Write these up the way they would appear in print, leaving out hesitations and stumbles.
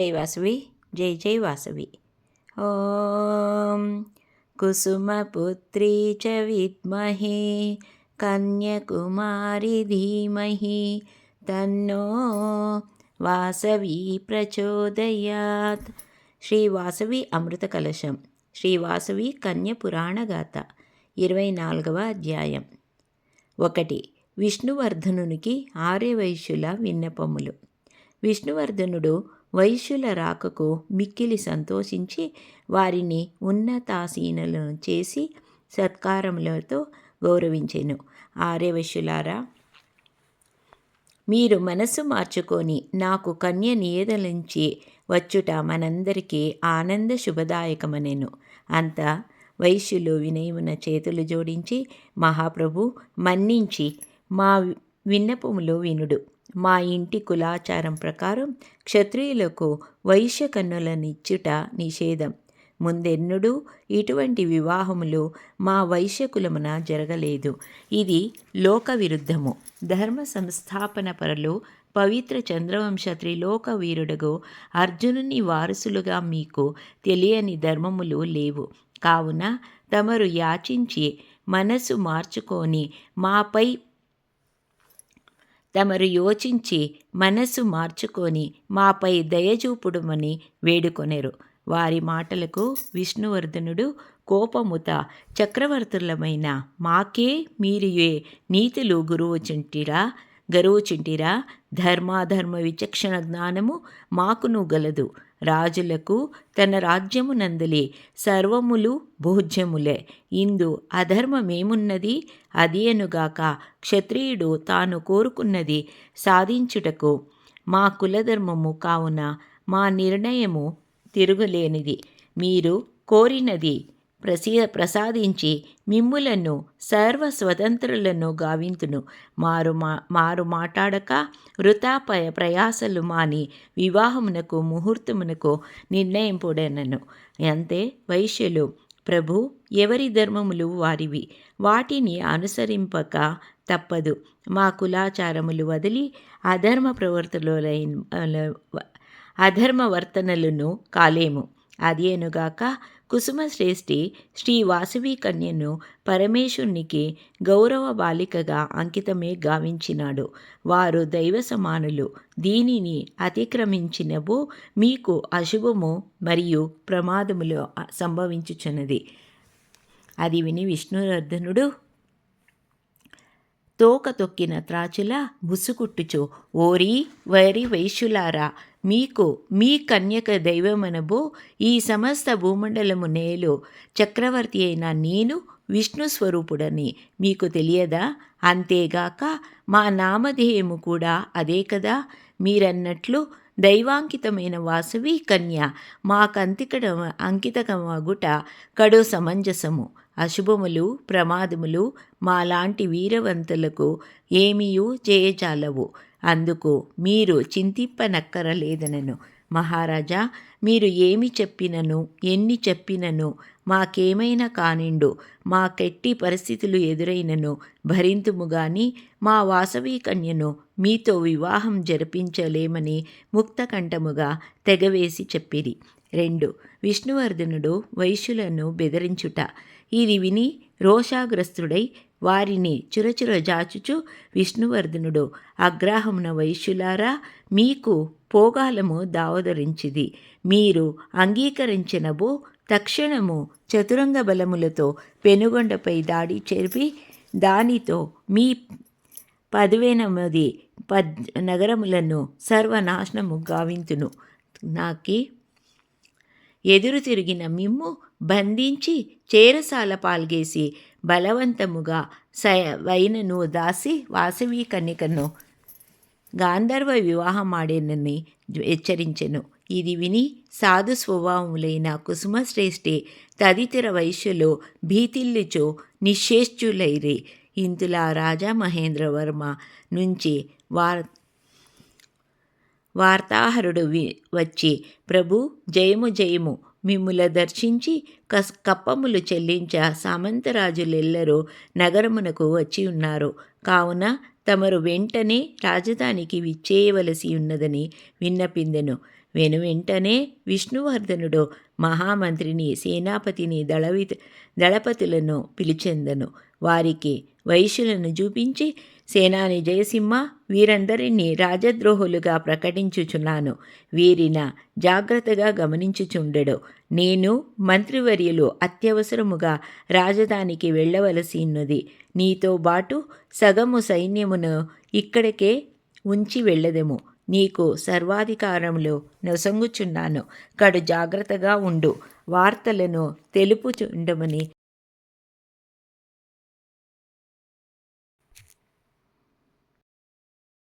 జై వాసవి జై జై వాసవి. ఓం కుసుమపుత్రీ చ విద్మహే కన్యకుమారి ధీమహి తన్నో వాసవి ప్రచోదయాత్. శ్రీ వాసవి అమృత కలశం. శ్రీ వాసవి కన్య పురాణగాథ 24వ అధ్యాయం. 1. విష్ణువర్ధనునికి ఆర్యవైశ్యుల విన్నపములు. విష్ణువర్ధనుడు వైశ్యుల రాకకు మిక్కిలి సంతోషించి వారిని ఉన్నతాసీనులను చేసి సత్కారములతో గౌరవించెను. ఆర్యవైశ్యులారా, మీరు మనస్సు మార్చుకొని నాకు కన్య నియదలించి వచ్చుట మనందరికీ ఆనంద శుభదాయకమనెను. అంత వైశ్యులు వినయమున చేతులు జోడించి, మహాప్రభు మన్నించి మా విన్నపములు వినుడు. మా ఇంటి కులాచారం ప్రకారం క్షత్రియులకు వైశ్య కన్నులనిచ్చుట నిషేధం. ముందెన్నడూ ఇటువంటి వివాహములు మా వైశ్య కులమున జరగలేదు. ఇది లోక విరుద్ధము. ధర్మ సంస్థాపన పరులు పవిత్ర చంద్రవంశ త్రిలోక వీరుడగు అర్జునుని వారసులుగా మీకు తెలియని ధర్మములు లేవు. కావున తమరు యాచించి మనసు మార్చుకొని మాపై దయచూపుడుమని వేడుకొనెరు. వారి మాటలకు విష్ణువర్ధనుడు కోపముత, చక్రవర్తులమైన మాకే మీరు ఏ నీతులు గరువుచుంటిరా? ధర్మాధర్మ విచక్షణ జ్ఞానము మాకును గలదు. రాజులకు తన రాజ్యమునందలి సర్వములు భోజ్యములే. ఇందు అధర్మమేమున్నది? అది అనుగాక క్షత్రియుడు తాను కోరుకున్నది సాధించుటకు మా కులధర్మము కావున మా నిర్ణయము తిరుగులేనిది. మీరు కోరినది ప్రసాదించి మిమ్ములను సర్వ స్వతంత్రులను గావింతును. మారు మాట్లాడక వృథా ప్రయాసలు మాని వివాహమునకు ముహూర్తమునకు నిర్ణయింపుడనను. అంతే వైశ్యులు, ప్రభు, ఎవరి ధర్మములు వారివి, వాటిని అనుసరింపక తప్పదు. మా కులాచారములు వదిలి అధర్మవర్తనలను కాలేము. అది అనుగాక కుసుమశ్రేష్ఠి శ్రీ వాసవి కన్యను పరమేశ్వరునికి గౌరవ బాలికగా అంకితమే గావించినాడు. వారు దైవ సమానులు. దీనిని అతిక్రమించినబో మీకు అశుభము మరియు ప్రమాదములు సంభవించుచున్నది. అది విని విష్ణువర్ధనుడు తోక తొక్కిన త్రాచులా బుసుకుట్టుచు, ఓరి వరి వైశ్యులారా, మీకు మీ కన్యక దైవమనబో ఈ సమస్త భూమండలము నేలు చక్రవర్తి అయిన నేను విష్ణు స్వరూపుడని మీకు తెలియదా? అంతేగాక మా నామధేయము కూడా అదే కదా. మీరన్నట్లు దైవాంకితమైన వాసవి కన్య అంకితమగుట కడు సమంజసము. అశుభములు ప్రమాదములు మాలాంటి వీరవంతులకు ఏమీయూ చేయజాలవు. అందుకు మీరు చింతింపనక్కరలేదనను. మహారాజా, మీరు ఏమి చెప్పినను ఎన్ని చెప్పినను మాకేమైనా కానిండు, మాకెట్టి పరిస్థితులు ఎదురైనను భరింతుము గాని మా వాసవి కన్యను మీతో వివాహం జరిపించలేమని ముక్తకంఠముగా తెగవేసి చెప్పిరి. 2. విష్ణువర్ధనుడు వైశ్యులను బెదిరించుట. ఇది విని రోషాగ్రస్తుడై వారిని చురచురజాచుచు విష్ణువర్ధనుడు అగ్రహమున, వైశ్యులారా, మీకు పోగాలము దావదరించిది. మీరు అంగీకరించినబో తక్షణము చతురంగ బలములతో పెనుగొండపై దాడి చేర్పి దానితో మీ 18 నగరములను సర్వనాశనము గావింతును. నాకి ఎదురు తిరిగిన మిమ్ము బంధించి చేరసాల పాల్గేసి బలవంతముగా వైనను దాసి వాసవి కన్యకను గాంధర్వ వివాహమాడేనని హెచ్చరించెను. ఇది విని సాధు స్వభావములైన కుసుమశ్రేష్ఠి తదితర వైశ్యులు భీతిల్లుచు నిశ్చేష్టులైరి. ఇంతులా రాజా మహేంద్రవర్మ నుంచి వార్తాహరుడు వచ్చి, ప్రభు, జయము జయము, మిమ్ముల దర్శించి కప్పములు చెల్లించ సామంతరాజులెల్లరూ నగరమునకు వచ్చి ఉన్నారు. కావున తమరు వెంటనే రాజధానికి విచ్చేయవలసి ఉన్నదని విన్నపిందెను. వెనువెంటనే విష్ణువర్ధనుడు మహామంత్రిని, సేనాపతిని, దళపతులను పిలిచెందను. వారికి వైశ్యులను చూపించి, సేనాని జయసింహ, వీరందరినీ రాజద్రోహులుగా ప్రకటించుచున్నాను. వీరిన జాగ్రత్తగా గమనించుచుండెడు. నేను మంత్రివర్యులు అత్యవసరముగా రాజధానికి వెళ్ళవలసిన్నది. నీతో బాటు సగము సైన్యమును ఇక్కడికే ఉంచి వెళ్ళదెము. నీకు సర్వాధికారములు నొసంగుచున్నాను. కడు జాగ్రత్తగా ఉండు. వార్తలను తెలుపుచుండమని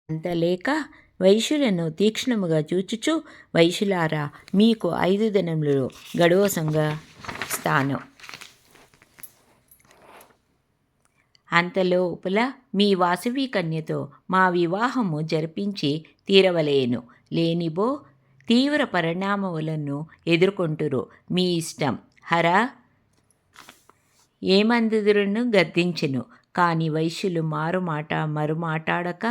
అంతలేక వైశ్యులను తీక్ష్ణముగా చూచుచు, వైశ్యులారా, మీకు 5 దినములు గడువు స్థానం. అంతలోపల మీ వాసవి కన్యతో మా వివాహము జరిపించి తీరవలేను. లేనిబో తీవ్ర పరిణామములను ఎదుర్కొంటురు. మీ ఇష్టం. హరా ఏమందుదురును గద్దించెను. కాని వైశ్యులు మరుమాటాడక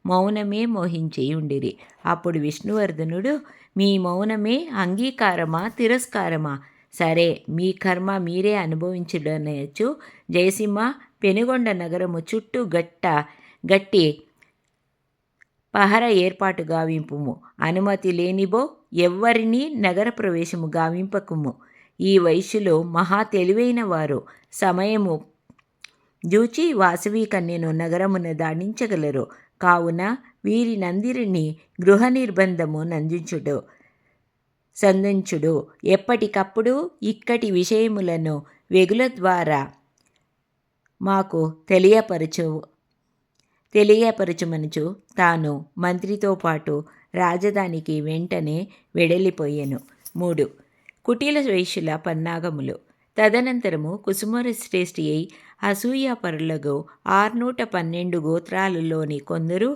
మౌనమే మోహించి ఉండిరి. అప్పుడు విష్ణువర్ధనుడు, మీ మౌనమే అంగీకారమా తిరస్కారమా? సరే, మీ కర్మ మీరే అనుభవించుడనచ్చు. జయసింహ, పెనుగొండ నగరము చుట్టూ గట్టి పహర ఏర్పాటు గావింపుము. అనుమతి లేనిబో ఎవ్వరినీ నగర ప్రవేశము గావింపకుము. ఈ వైశ్యులు మహా తెలివైన వారు. సమయము జూచి వాసవి కన్యను నగరమున దాడించగలరు. కావున వీరినందరినీ గృహ నిర్బంధము సంధించుడు. ఎప్పటికప్పుడు ఇక్కటి విషయములను వెగుల ద్వారా మాకు తెలియపరచుమనుచు తాను మంత్రితో పాటు రాజధానికి వెంటనే వెడలిపోయెను. 3. కుటిల వైశ్యుల పన్నాగములు. తదనంతరము కుసుమశ్రేష్ఠి అయి అసూయాపరులకు 612 గోత్రాలలోని కొందరు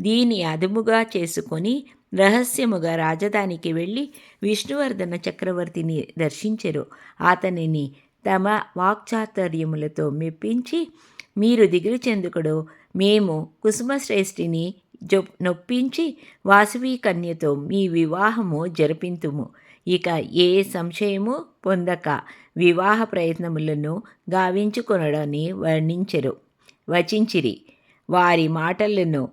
దీని అదుముగా చేసుకొని రహస్యముగా రాజధానికి వెళ్ళి విష్ణువర్ధన చక్రవర్తిని దర్శించెరు. అతనిని తమ వాక్చాతుర్యములతో మెప్పించి, మీరు దిగులు చెందుకడు, మేము కుసుమశ్రేష్ఠిని నొప్పించి వాసవి కన్యతో మీ వివాహము జరిపింతుము. ఇక ఏ సంశయము పొందక వివాహ ప్రయత్నములను గావించుకొనడని వచించిరి. వారి మాటలను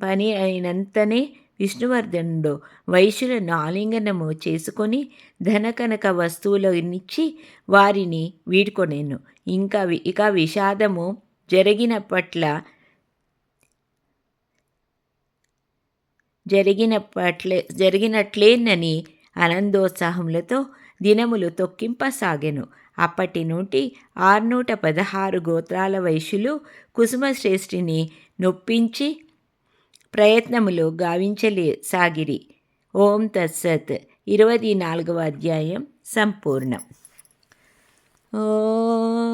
పని అయినంతనే విష్ణువర్ధనుడు వైశ్యులను ఆలింగనము చేసుకొని ధనకనక వస్తువులనిచ్చి వారిని వీడ్కొనెను. ఇక విషాదము జరిగినట్లేనని ఆనందోత్సాహములతో దినములు తొక్కింపసాగెను. అప్పటి నుండి 616 గోత్రాల వైశ్యులు కుసుమశ్రేష్ఠిని నొప్పించి ప్రయత్నములు గావించసాగిరి. ఓం తత్సత్. 24వ అధ్యాయం సంపూర్ణం. ఓం